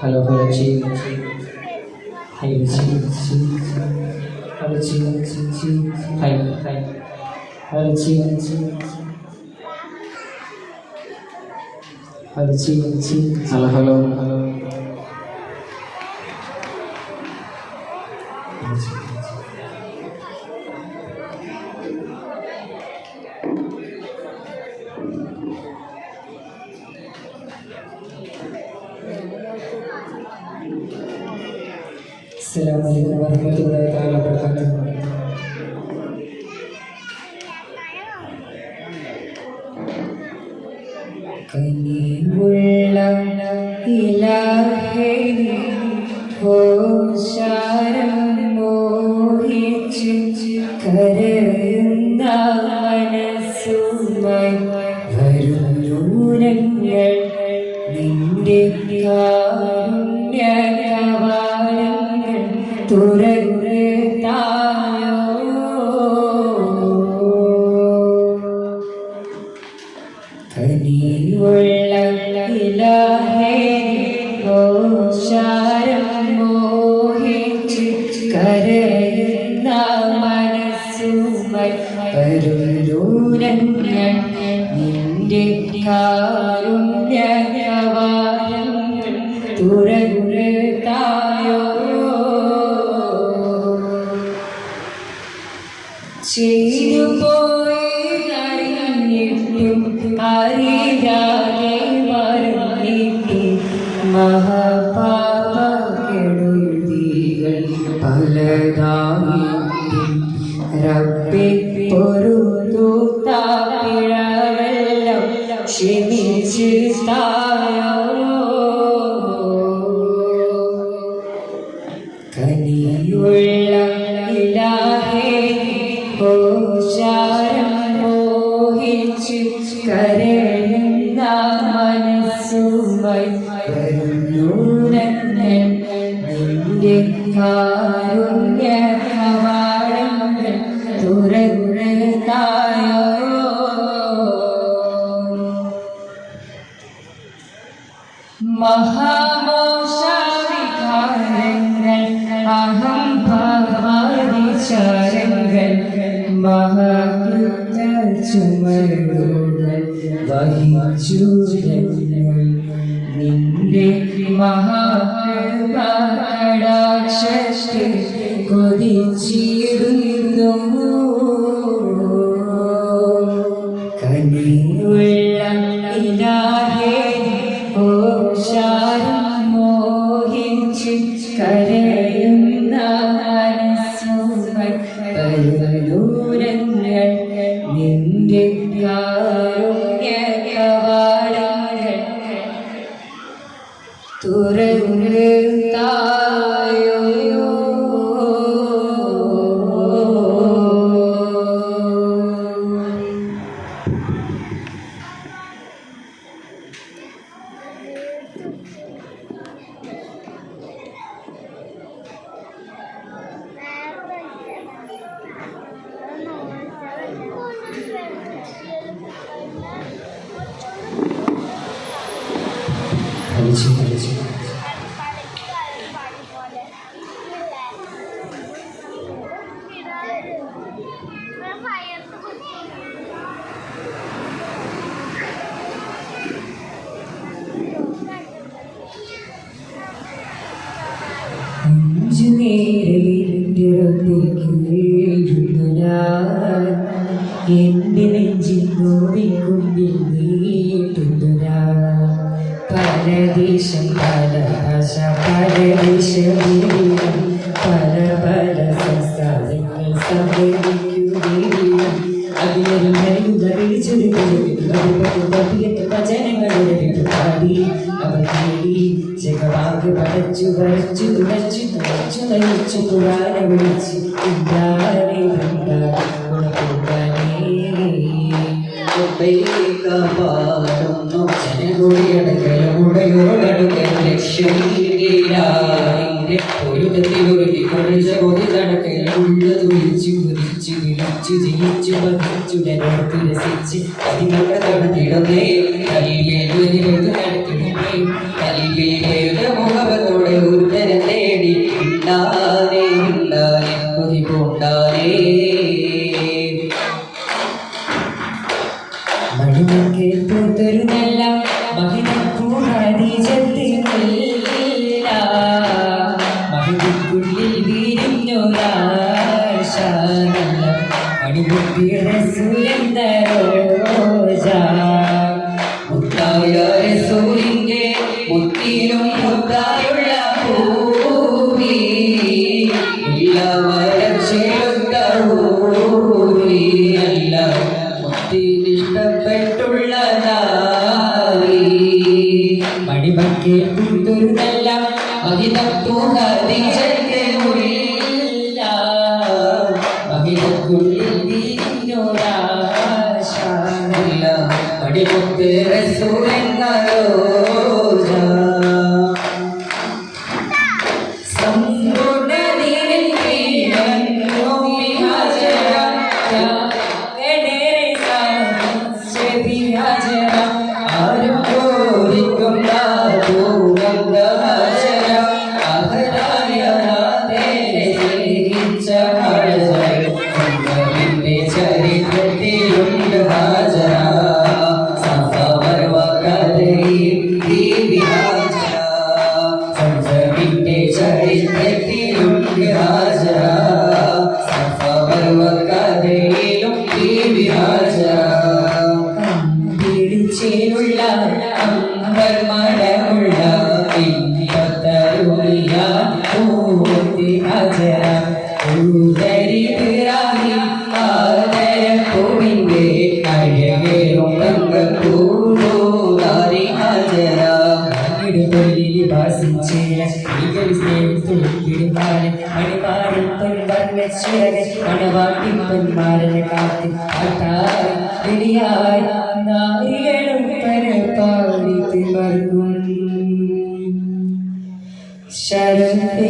Hello, hello, chi. Hi, chi, chi. Hello, chi, chi, chi. Hi, hi. Hello, chi, chi. Hello, chi, chi. Hello, hello, hello. Assalamualaikum warahmatullahi wabarakatuh. കനിവുള്ള ഇലാഹേ ഹോശാരം മോഹിച്ച് കരയുന്ന മനസ്സുമായി വരും ദൂരങ്ങൾ നിന്റെ കാരുണ്യ കവാടങ്ങൾ തുറത്തായോ കനിവുള്ള ഇലാഹേ ഹോശാരം മോഹിച്ച് കരയുന്ന മനസ്സുമായി വരും ദൂരങ്ങൾ നിന്റെ കാരുണ്യ കവാടങ്ങൾ തുറത്തായോ ചെയ്തുപോയി അറിഞ്ഞിട്ടും അറിയാതെ മറന്നിട്ടും മഹാപാപകെടുതികൾ പലതായിട്ടും റബ്ബേ പൊറുതു താപിഴവെല്ലാം ക്ഷമിച്ച് തായോ കനിയുള്ള ഇലാഹേ ഹോശാരം മോഹിച്ച് കരയുന്ന മനസ്സുമായി വരും ദൂരങ്ങൾ നിന്റെ കാരുണ്യ കവാടങ്ങൾ തുറത്തായോ മഹാമോശവികാരങ്ങൾ അഹംഭാവാദിചാരങ്ങൾ മഹാകൃത ചുമടുകൾ വഹിച്ചു നിന്റെ മഹാകടാക്ഷത്തിൽ കൊതിച്ചിടുന്നു കനിവുള്ള ഇലാഹേ ഹോശാരം മോഹിച്ച് കരയുന്ന മനസ്സുമായി ദൂരങ്ങൾ നിന്റെ കാരുണ്യ കവാടങ്ങൾ തുറത്തായോ എന്റെ നെഞ്ചിൽ നോവിക്കുമ്പിൽ നീട്ടുന്ന പരദേശം പല ഭാഷ പരദേശ പല പല സംസ്കാരങ്ങൾ സംഭവിക്കുകയും അതിലും വചനങ്ങളുടെ പാടി അവർ നേടി ജഗവാഗ് പടച്ചു വരച്ചു തുളച്ചു തുളച്ചു നയിച്ചു തുളാന വിളിച്ചു ിടമേ മണിമൊക്കെ പൂത്തൊരു നല്ല മഹിമപ്പൂഹദീജത്തിനില്ല മഹിമക്കുള്ളിൽ വിരിഞ്ഞൊരാശ നല്ല മണിമുട്ടിയുടെ സുരന്തരോജ മുത്തായ റസൂലിന്റെ മുത്തിലും മുത്തായുള്ള പൂവി ഉള്ളവരച്ചെടുത്ത ഊരി അല്ല മുത്തിനിഷ്ടപ്പെട്ടുള്ളതായി മണിമക്കെ പൂത്തൊരു നല്ല മഹിമപ്പൂഹദീജത്തിനില്ല മഹിമക്കുള്ളിൽ വിരിഞ്ഞൊരാശ നല്ല മണിമുത്ത് റസൂലെന്ന റോജ സമ്പൂർണ്ണ നീരിൽ വീണു ഹാജര എടേറെ സാക്ഷി ഹാജര ആരും കോരിക്കുന്ന ഭൂഗന്ധ ഹാജര അഹരായ തേരെ സ്നേഹിച്ച ഹാജര സംഗമിന്റെ ചരിത്രത്തിലുണ്ട് ഹാജര സംഗമിന്റെ ചരിത്രത്തിലുണ്ട് ഹാജര സഫവകഥയിലും ദേവി ഹാജര പിടിച്ചേലുള്ള അമ്പർ മടമുള്ള പിൻപത്തരുളിയ പൂത്തി ഹാജര ഊതരിറാഹി ആദരപ്പൂവിന്റെ അഴകേറും രംഗക്കൂടാരി ഹാജര മണവാട്ടിപ്പന്മാരനെ കാത്തി പാട്ടായി നാരികളും പരപ്പാടി തിമർക്കും ശരേ